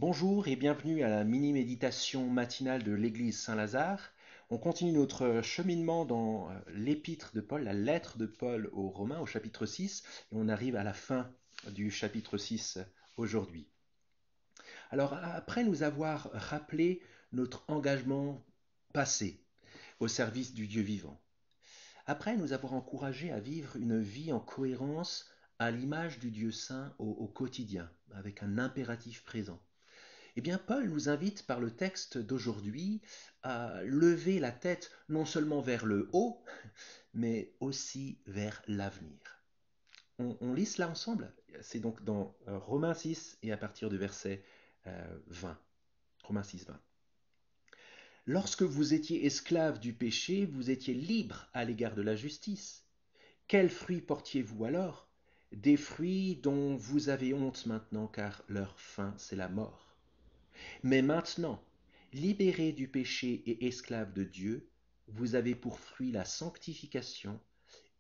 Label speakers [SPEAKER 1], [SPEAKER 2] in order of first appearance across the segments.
[SPEAKER 1] Bonjour et bienvenue à la mini-méditation matinale de l'Église Saint-Lazare. On continue notre cheminement dans l'épître de Paul, la lettre de Paul aux Romains au chapitre 6, et on arrive à la fin du chapitre 6 aujourd'hui. Alors après nous avoir rappelé notre engagement passé au service du Dieu vivant, après nous avoir encouragé à vivre une vie en cohérence à l'image du Dieu saint au quotidien, avec un impératif présent, eh bien, Paul nous invite par le texte d'aujourd'hui à lever la tête non seulement vers le haut, mais aussi vers l'avenir. On lit cela ensemble. C'est donc dans Romains 6 et à partir du verset 20. Romains 6, 20. Lorsque vous étiez esclaves du péché, vous étiez libres à l'égard de la justice. Quels fruits portiez-vous alors? Des fruits dont vous avez honte maintenant, car leur fin, c'est la mort. Mais maintenant, libérés du péché et esclaves de Dieu, vous avez pour fruit la sanctification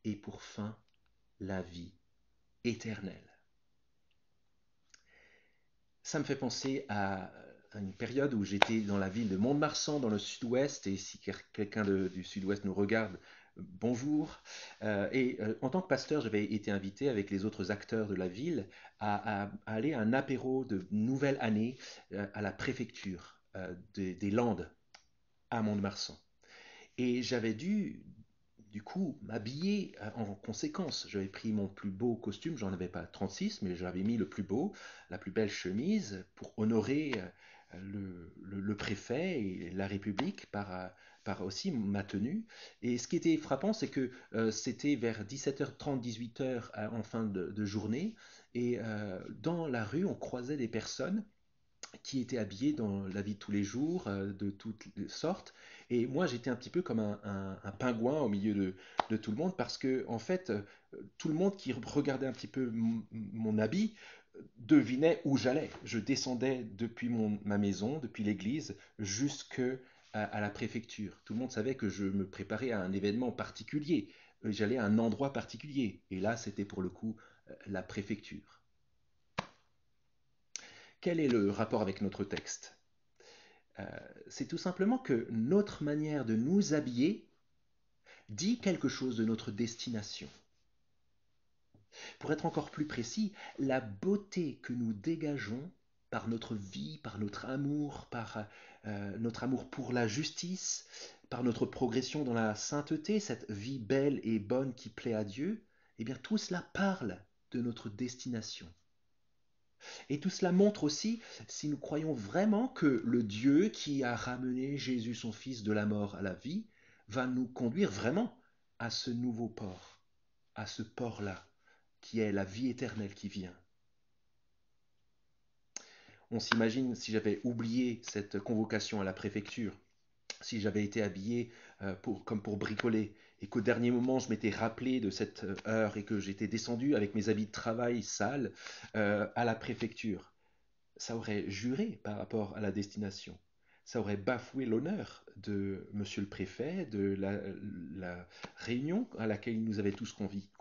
[SPEAKER 1] et pour fin la vie éternelle. Ça me fait penser à une période où j'étais dans la ville de Mont-de-Marsan, dans le sud-ouest, et si quelqu'un du sud-ouest nous regarde, bonjour. En tant que pasteur, j'avais été invité avec les autres acteurs de la ville à aller à un apéro de nouvelle année à la préfecture des Landes, à Mont-de-Marsan. Et j'avais dû, du coup, m'habiller en conséquence. J'avais pris mon plus beau costume, j'en avais pas 36, mais j'avais mis le plus beau, la plus belle chemise pour honorer le préfet et la République par aussi ma tenue. Et ce qui était frappant, c'est que c'était vers 17h30, 18h en fin de journée, et dans la rue, on croisait des personnes qui étaient habillés dans la vie de tous les jours, de toutes sortes. Et moi, j'étais un petit peu comme un pingouin au milieu de tout le monde, parce que, en fait, tout le monde qui regardait un petit peu mon habit devinait où j'allais. Je descendais depuis ma maison, depuis l'église, jusque à la préfecture. Tout le monde savait que je me préparais à un événement particulier. J'allais à un endroit particulier. Et là, c'était pour le coup la préfecture. Quel est le rapport avec notre texte? Euh, c'est tout simplement que notre manière de nous habiller dit quelque chose de notre destination. Pour être encore plus précis, la beauté que nous dégageons par notre vie, par notre amour pour la justice, par notre progression dans la sainteté, cette vie belle et bonne qui plaît à Dieu, eh bien tout cela parle de notre destination. Et tout cela montre aussi si nous croyons vraiment que le Dieu qui a ramené Jésus son Fils de la mort à la vie va nous conduire vraiment à ce nouveau port, à ce port-là, qui est la vie éternelle qui vient. On s'imagine si j'avais oublié cette convocation à la préfecture, si j'avais été habillé comme pour bricoler, et qu'au dernier moment je m'étais rappelé de cette heure et que j'étais descendu avec mes habits de travail sales à la préfecture. Ça aurait juré par rapport à la destination. Ça aurait bafoué l'honneur de monsieur le préfet, de la réunion à laquelle il nous avait tous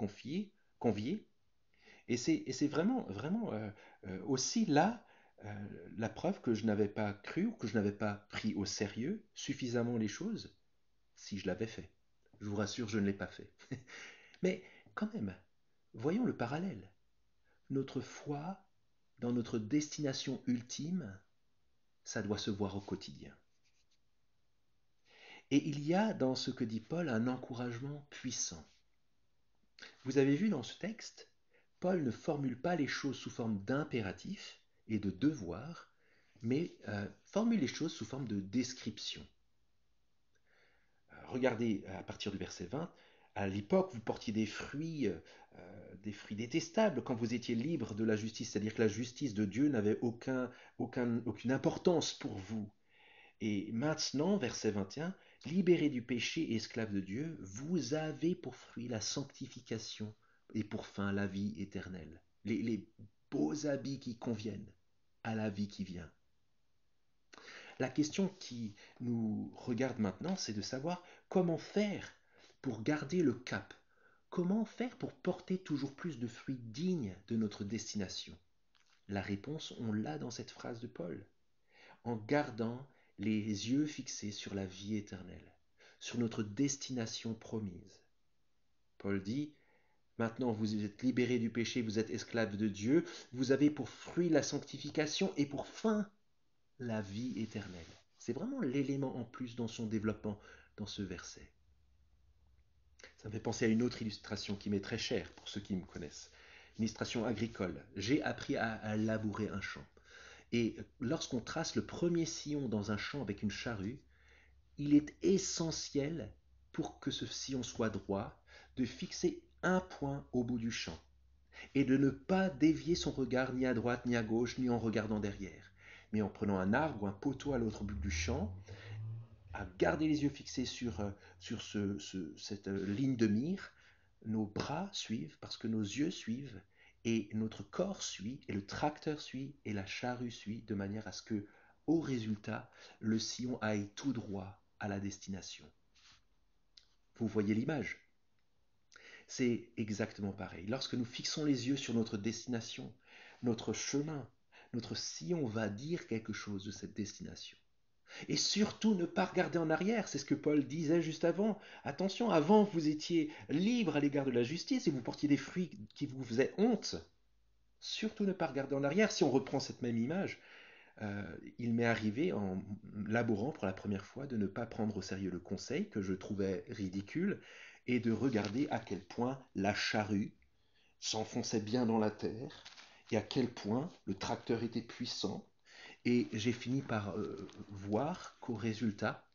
[SPEAKER 1] conviés. Et c'est vraiment aussi là la preuve que je n'avais pas cru ou que je n'avais pas pris au sérieux suffisamment les choses si je l'avais fait. Je vous rassure, je ne l'ai pas fait. Mais quand même, voyons le parallèle. Notre foi dans notre destination ultime, ça doit se voir au quotidien. Et il y a dans ce que dit Paul un encouragement puissant. Vous avez vu dans ce texte, Paul ne formule pas les choses sous forme d'impératif et de devoir, mais formule les choses sous forme de description. Regardez à partir du verset 20, à l'époque vous portiez des fruits détestables quand vous étiez libre de la justice, c'est-à-dire que la justice de Dieu n'avait aucune importance pour vous. Et maintenant, verset 21, libérés du péché et esclaves de Dieu, vous avez pour fruit la sanctification et pour fin la vie éternelle. Les beaux habits qui conviennent à la vie qui vient. La question qui nous regarde maintenant, c'est de savoir comment faire pour garder le cap. Comment faire pour porter toujours plus de fruits dignes de notre destination. La réponse, on l'a dans cette phrase de Paul. En gardant les yeux fixés sur la vie éternelle, sur notre destination promise. Paul dit, maintenant vous êtes libérés du péché, vous êtes esclaves de Dieu, vous avez pour fruit la sanctification et pour fin la vie éternelle. C'est vraiment l'élément en plus dans son développement dans ce verset. Ça me fait penser à une autre illustration qui m'est très chère pour ceux qui me connaissent. Une illustration agricole. J'ai appris à labourer un champ. Et lorsqu'on trace le premier sillon dans un champ avec une charrue, il est essentiel pour que ce sillon soit droit de fixer un point au bout du champ et de ne pas dévier son regard ni à droite ni à gauche ni en regardant derrière, mais en prenant un arbre ou un poteau à l'autre bout du champ, à garder les yeux fixés sur cette ligne de mire. Nos bras suivent parce que nos yeux suivent et notre corps suit et le tracteur suit et la charrue suit de manière à ce que, au résultat, le sillon aille tout droit à la destination. Vous voyez l'image? C'est exactement pareil. Lorsque nous fixons les yeux sur notre destination, notre chemin, notre sillon va dire quelque chose de cette destination. Et surtout ne pas regarder en arrière, c'est ce que Paul disait juste avant. Attention, avant vous étiez libre à l'égard de la justice et vous portiez des fruits qui vous faisaient honte. Surtout ne pas regarder en arrière. Si on reprend cette même image, il m'est arrivé en labourant pour la première fois de ne pas prendre au sérieux le conseil que je trouvais ridicule et de regarder à quel point la charrue s'enfonçait bien dans la terre et à quel point le tracteur était puissant. Et j'ai fini par voir qu'au résultat,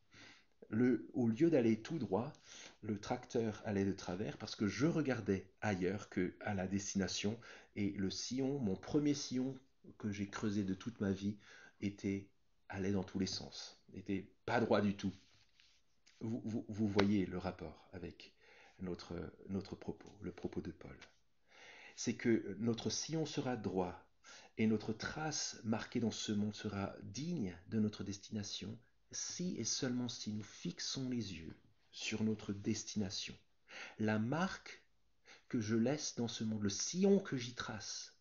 [SPEAKER 1] au lieu d'aller tout droit, le tracteur allait de travers parce que je regardais ailleurs qu'à la destination et le sillon, mon premier sillon que j'ai creusé de toute ma vie, allait dans tous les sens, n'était pas droit du tout. Vous voyez le rapport avec notre propos, le propos de Paul. C'est que notre sillon sera droit et notre trace marquée dans ce monde sera digne de notre destination si et seulement si nous fixons les yeux sur notre destination. La marque que je laisse dans ce monde, le sillon que j'y trace,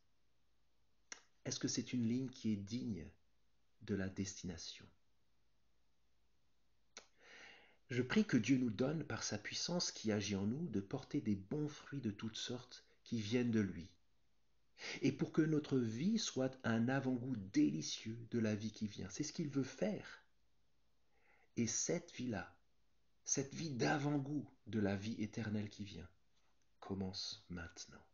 [SPEAKER 1] est-ce que c'est une ligne qui est digne de la destination? Je prie que Dieu nous donne, par sa puissance qui agit en nous, de porter des bons fruits de toutes sortes qui viennent de lui. Et pour que notre vie soit un avant-goût délicieux de la vie qui vient. C'est ce qu'il veut faire. Et cette vie-là, cette vie d'avant-goût de la vie éternelle qui vient, commence maintenant.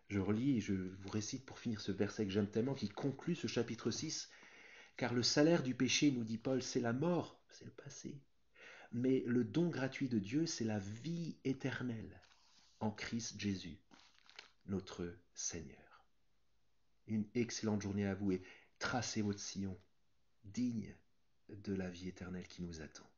[SPEAKER 1] Je relis et je vous récite pour finir ce verset que j'aime tellement, qui conclut ce chapitre 6. Car le salaire du péché, nous dit Paul, c'est la mort, c'est le passé. Mais le don gratuit de Dieu, c'est la vie éternelle en Christ Jésus, notre Seigneur. Une excellente journée à vous et tracez votre sillon digne de la vie éternelle qui nous attend.